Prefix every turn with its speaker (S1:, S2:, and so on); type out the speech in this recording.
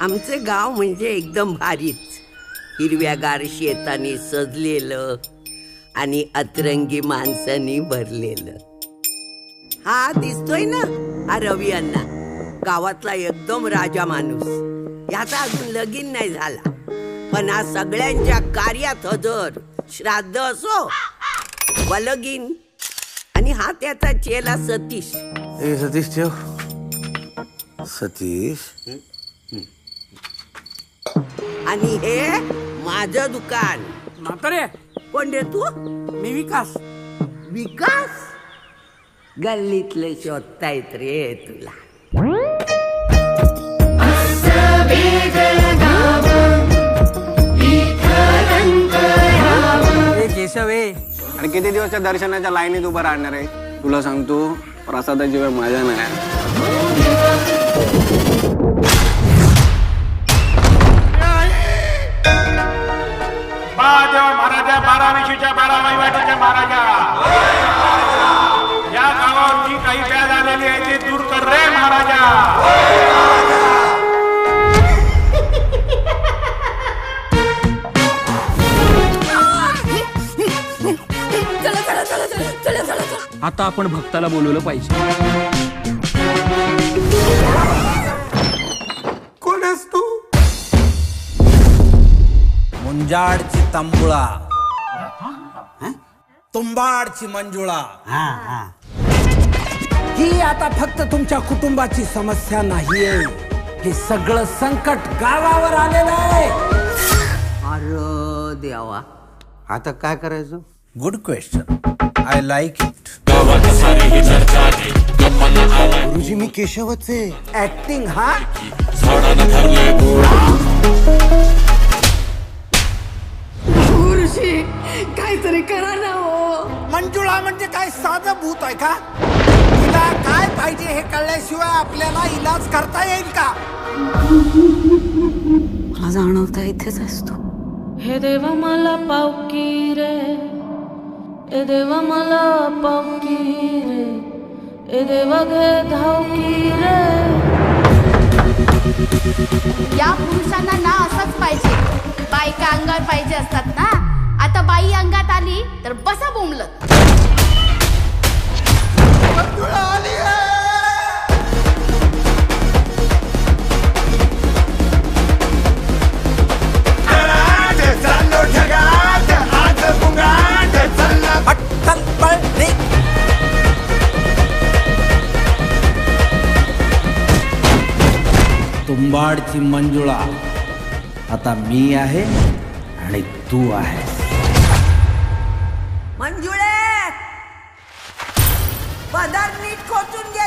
S1: आमचे गाव म्हणजे एकदम भारीच. हिरव्यागार शेताने सजलेलं आणि अतरंगी माणसांनी भरलेलं. हा दिसतोय ना, हा रवी अण्णा, गावातला एकदम राजा माणूस. याचा अजून लगीन नाही झाला, पण हा सगळ्यांच्या कार्यात हजर. श्राद्ध असो व लगीन. आणि हा त्याचा चेला सतीश.
S2: ए सतीश ठेव. सतीश.
S1: आणि हे माझं दुकान.
S3: म्हातारे,
S1: कोण रे तू?
S3: मी विकास.
S1: विकास? गल्लीतले शोधतायत रे तुला.
S3: केशव आहे.
S4: आणि किती दिवसच्या दर्शनाच्या लाईनीत उभं राहणार आहे? तुला सांगतो, प्रसादाची वेळ माझ्या नाही.
S5: महाराजा 12 12 वहिवाटीच्या महाराजा, या गावावर जी काही व्याज आलेली आहे ते दूर कर रे महाराजा.
S3: आता आपण भक्ताला बोलवलं पाहिजे.
S2: कोण आहेस तू?
S6: मुंजाडची तंबुळा, तुंबाडची मंजुळा. ही आता फक्त तुमच्या कुटुंबाची समस्या नाहीये, हे सगळं संकट गावावर आलेलं आहे.
S1: अरे देवा,
S2: आता काय करायचं?
S6: Good question, I like it.
S2: गुरुजी मी केशवच आहे.
S6: ऍक्टिंग हा.
S7: गुरुजी काहीतरी करा ना हो.
S6: मंजुळा म्हणजे काय साधं भूत आहे का? तिला काय पाहिजे हे कळल्याशिवाय आपल्याला इलाज करता येईल का?
S7: मला जाणवता इथेच असतो.
S8: हे देवा मला पावकी रे, ए देवा मला पावकी रे, ए देवा घे धावकी रे.
S9: या पुरुषांना ना असंच पाहिजे. बायका अंगावर पाहिजे असतात ना. आता बाई अंगात आली तर बसा बोंबलत.
S6: तुंबाडची मंजुळा आता मी आहे आणि तू आहे.
S1: मंजुळे, पदर नीट खोचून घे